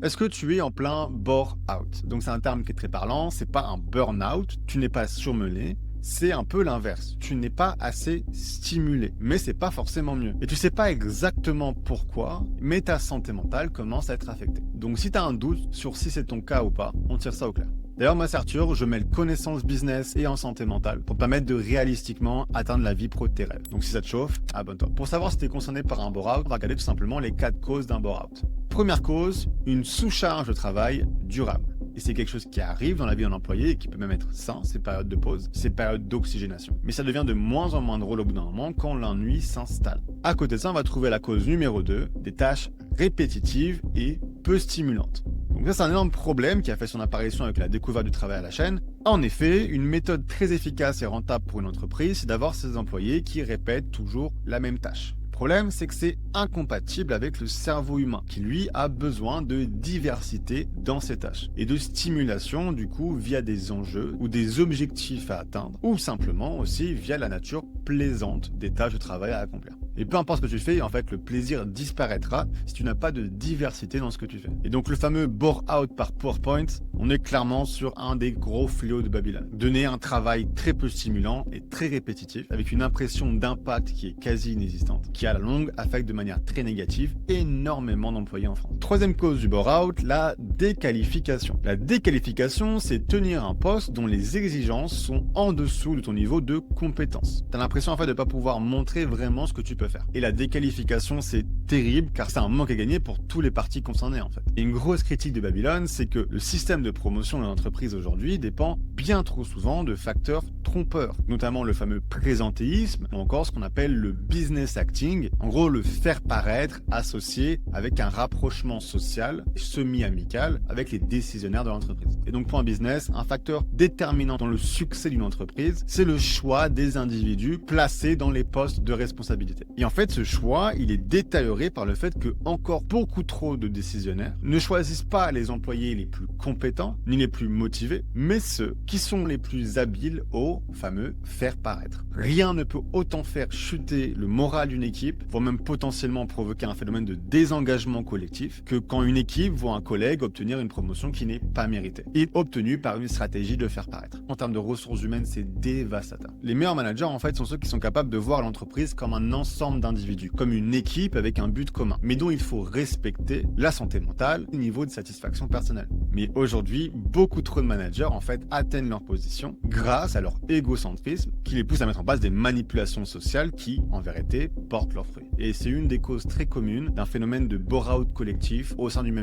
Est-ce que tu es en plein bore-out? Donc c'est un terme qui est très parlant, c'est pas un burn-out, tu n'es pas surmené, c'est un peu l'inverse. Tu n'es pas assez stimulé, mais c'est pas forcément mieux. Et tu sais pas exactement pourquoi, mais ta santé mentale commence à être affectée. Donc si tu as un doute sur si c'est ton cas ou pas, on tire ça au clair. D'ailleurs, moi, c'est Arthur, je mêle connaissances business et en santé mentale pour te permettre de réalistiquement atteindre la vie pro de tes rêves. Donc si ça te chauffe, abonne-toi. Pour savoir si tu es concerné par un bore-out, on va regarder tout simplement les 4 causes d'un bore-out. Première cause, une sous-charge de travail durable. Et c'est quelque chose qui arrive dans la vie d'un employé et qui peut même être sain, ces périodes de pause, ces périodes d'oxygénation. Mais ça devient de moins en moins drôle au bout d'un moment quand l'ennui s'installe. À côté de ça, on va trouver la cause numéro 2, des tâches répétitives et peu stimulantes. Donc ça, c'est un énorme problème qui a fait son apparition avec la découverte du travail à la chaîne. En effet, une méthode très efficace et rentable pour une entreprise, c'est d'avoir ses employés qui répètent toujours la même tâche. Le problème, c'est que c'est incompatible avec le cerveau humain, qui lui a besoin de diversité dans ses tâches et de stimulation du coup via des enjeux ou des objectifs à atteindre, ou simplement aussi via la nature plaisante des tâches de travail à accomplir. Et peu importe ce que tu fais, en fait, le plaisir disparaîtra si tu n'as pas de diversité dans ce que tu fais. Et donc le fameux bore-out par PowerPoint, on est clairement sur un des gros fléaux de Babylone. Donner un travail très peu stimulant et très répétitif, avec une impression d'impact qui est quasi inexistante, qui à la longue affecte de manière très négative énormément d'employés en France. Troisième cause du bore-out, la déqualification. La déqualification, c'est tenir un poste dont les exigences sont en dessous de ton niveau de compétence. Tu as l'impression en fait de ne pas pouvoir montrer vraiment ce que tu peux faire. Et la déqualification, c'est terrible car c'est un manque à gagner pour tous les parties concernées en fait. Et une grosse critique de Babylone, c'est que le système de promotion de l'entreprise aujourd'hui dépend bien trop souvent de facteurs trompeurs, notamment le fameux présentéisme ou encore ce qu'on appelle le business acting, en gros le faire paraître associé avec un rapprochement social semi-amical avec les décisionnaires de l'entreprise. Et donc pour un business, un facteur déterminant dans le succès d'une entreprise, c'est le choix des individus placés dans les postes de responsabilité. Et en fait, ce choix, il est détérioré par le fait que encore beaucoup trop de décisionnaires ne choisissent pas les employés les plus compétents ni les plus motivés, mais ceux qui sont les plus habiles au fameux faire paraître. Rien ne peut autant faire chuter le moral d'une équipe, voire même potentiellement provoquer un phénomène de désengagement collectif, que quand une équipe voit un collègue obtenir une promotion qui n'est pas méritée et obtenue par une stratégie de faire paraître. En termes de ressources humaines, c'est dévastateur. Les meilleurs managers, en fait, sont ceux qui sont capables de voir l'entreprise comme un ensemble d'individus, comme une équipe avec un but commun, mais dont il faut respecter la santé mentale et le niveau de satisfaction personnelle. Mais aujourd'hui, beaucoup trop de managers, en fait, atteignent leur position grâce à leur égocentrisme qui les pousse à mettre en place des manipulations sociales qui, en vérité, portent leurs fruits. Et c'est une des causes très communes d'un phénomène de bore-out collectif au sein du même